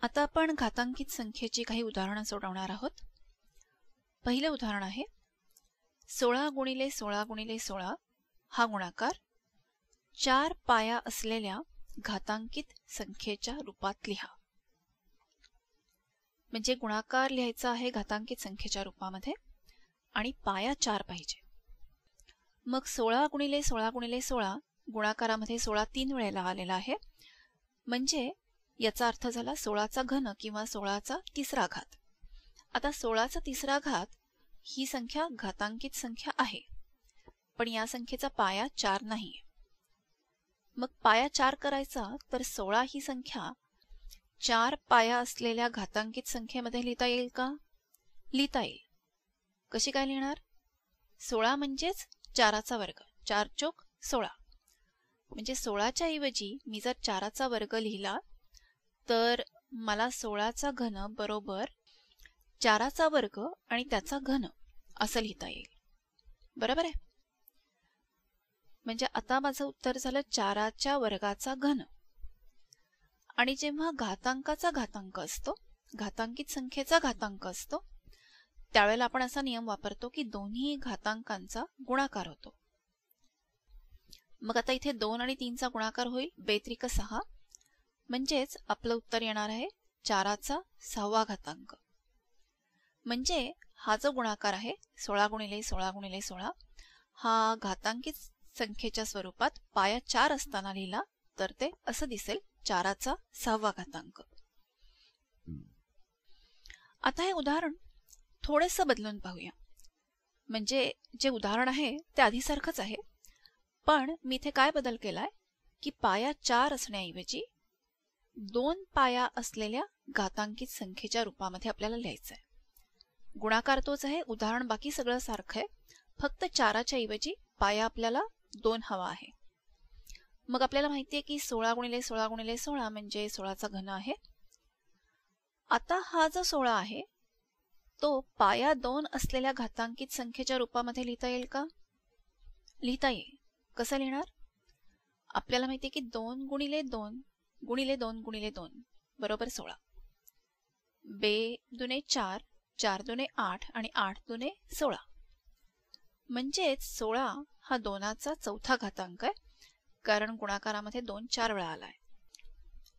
आता आपण घातांकित संख्येची काही उदाहरणं सोडवणार आहोत. पहिलं उदाहरण आहे 16 गुणिले 16 गुणिले 16 हा गुणाकार 4 पाया असलेल्या घातांकित संख्येच्या रूपात लिहा. म्हणजे गुणाकार लिहायचा आहे घातांकित संख्येच्या रूपामध्ये आणि पाया 4 पाहिजे. मग 16 गुणिले 16 गुणिले 16 गुणाकारामध्ये 16 3 वेळेला आलेला आहे, म्हणजे याचा अर्थ झाला 16चा घन किंवा 16चा तिसरा घात. आता 16चा तिसरा घात ही संख्या घातांकित संख्या आहे, पण या संख्येचा पाया 4 नाही. मग पाया 4 करायचा तर 16 ही संख्या 4 पाया असलेल्या घातांकित संख्येमध्ये लिहिता येईल का? लिहिता येईल. कशी काय लिहिणार? 16 म्हणजेच 4चा वर्ग, 4 चोक 16. म्हणजे 16च्या ऐवजी मी जर 4चा वर्ग लिहिला तर मला 16चा घन बरोबर 4चा वर्ग आणि त्याचा घन असं लिहिता येईल. बरोबर आहे? म्हणजे आता माझं उत्तर झालं 4च्या वर्गाचा घन. आणि जेव्हा घातांकाचा घातांक असतो, घातांकित संख्येचा घातांक असतो, त्यावेळेला आपण असा नियम वापरतो की दोन्ही घातांकांचा गुणाकार होतो. मग आता इथे 2 आणि 3चा गुणाकार होईल, 2 6, म्हणजेच आपलं उत्तर येणार आहे 4चा 6वा घातांक. म्हणजे हा जो गुणाकार आहे 16 गुणिले 16 गुणिले 16 हा घातांकित संख्येच्या स्वरूपात पाया 4 असताना लिहिला तर ते असं दिसेल 4चा 6वा घातांक. आता हे उदाहरण थोडेसं बदलून पाहूया. म्हणजे जे उदाहरण आहे ते आधीसारखंच आहे, पण मी इथे काय बदल केलाय की पाया 4 असण्याऐवजी 2 पाया असलेल्या घातांकित संख्येच्या रूपामध्ये आपल्याला लिहायचं आहे. गुणाकार तोच आहे, उदाहरण बाकी सगळं सारखं आहे, फक्त 4च्या ऐवजी पाया आपल्याला 2 हवा आहे. मग आपल्याला माहिती आहे की 16 गुणिले 16 गुणिले 16 म्हणजे 16चा घन आहे. आता हा जो 16 आहे तो पाया 2 असलेल्या घातांकित संख्येच्या रूपामध्ये लिहिता येईल का? लिहिता येईल. कसं लिहिणार? आपल्याला माहिती आहे की 2 गुणिले 2 गुणिले 2 गुणिले 2 बरोबर 16. 2 दुने 4, 4 दुने 8 आणि 8 दुने 16. म्हणजेच 16 हा 2चा चौथा घातांक आहे, कारण गुणाकारामध्ये 2 4 वेळा आलाय.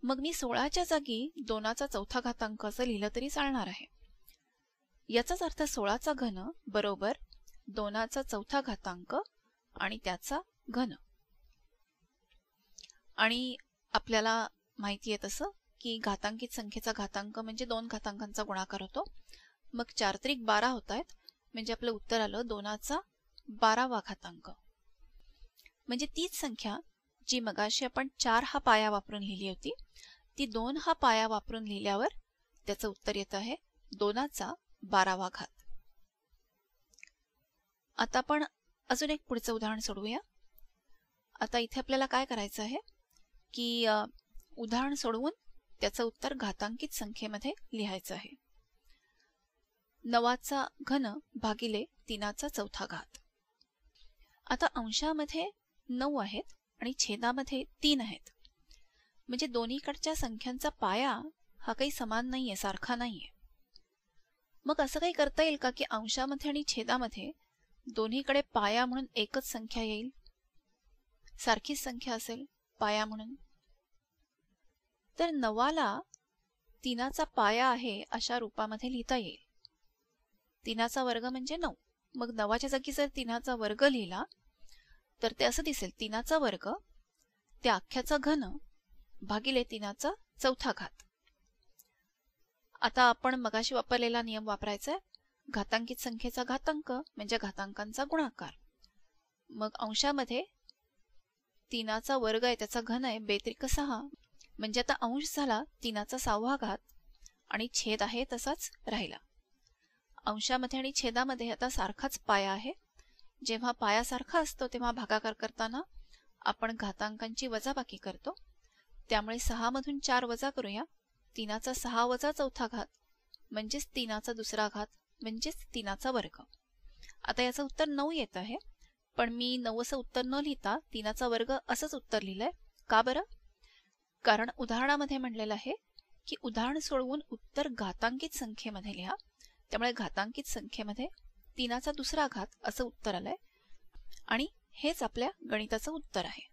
मग मी 16च्या जागी 2चा चौथा घातांक असं लिहिलं तरी चालणार आहे. याचाच अर्थ 16चा घन बरोबर 2चा चौथा घातांक आणि त्याचा घन. आणि आपल्याला माहिती आहे तसं की घातांकित संख्येचा घातांक म्हणजे 2 घातांकांचा गुणाकार होतो. मग 4 त्रिक 12 होत आहेत, म्हणजे आपलं उत्तर आलं 2चा 12वा घातांक. म्हणजे तीच संख्या जी मगाशी आपण 4 हा पाया वापरून लिहिली होती, ती 2 हा पाया वापरून लिहिल्यावर त्याचं उत्तर येत आहे 2चा 12वा घात. आता आपण अजून एक पुढचं उदाहरण सोडवूया. आता इथे आपल्याला काय करायचं आहे की उदाहरण सोडवून त्याचं उत्तर घातांकित संख्येमध्ये लिहायचं आहे. 9चा घन भागिले 3चा चौथा घात. आता अंशामध्ये 9 आहेत आणि छेदामध्ये 3 आहेत, म्हणजे दोन्हीकडच्या संख्यांचा पाया हा काही समान नाहीये, सारखा नाहीये. मग असं काही करता येईल का की अंशामध्ये आणि छेदामध्ये दोन्हीकडे पाया म्हणून एकच संख्या येईल, सारखीच संख्या असेल पाया म्हणून? तर 9ला 3चा पाया आहे अशा रूपामध्ये लिहिता येईल. 3चा वर्ग म्हणजे 9. मग 9च्या जागी जर 3चा वर्ग लिहिला तर ते असं दिसेल 3चा वर्ग त्या अख्ख्याचा घन भागिले 3चा चौथा घात. आता आपण मगाशी वापरलेला नियम वापरायचा आहे, घातांकित संख्येचा घातांक म्हणजे घातांकांचा गुणाकार. मग अंशामध्ये 3चा वर्ग आहे त्याचा घन आहे 2 6, म्हणजे आता अंश झाला 3चा 6वा घात आणि छेद आहे तसाच राहिला. अंशामध्ये आणि छेदामध्ये आता सारखाच पाया आहे. जेव्हा पाया सारखा असतो तेव्हा भागाकार करताना आपण घातांकांची वजाबाकी करतो, त्यामुळे 6 मधून 4 वजा करूया. 3चा 6 वजा चौथा घात म्हणजेच 3चा दुसरा घात म्हणजेच 3चा वर्ग. आता याचं उत्तर 9 येत आहे, पण मी 9 असं उत्तर न लिहिता 3चा वर्ग असंच उत्तर लिहिलंय. का बरं? कारण उदाहरणामध्ये म्हणलेलं आहे की उदाहरण सोडवून उत्तर घातांकित संख्येमध्ये लिहा. त्यामुळे घातांकित संख्येमध्ये 3चा दुसरा घात असं उत्तर आलंय आणि हेच आपल्या गणिताचं उत्तर आहे.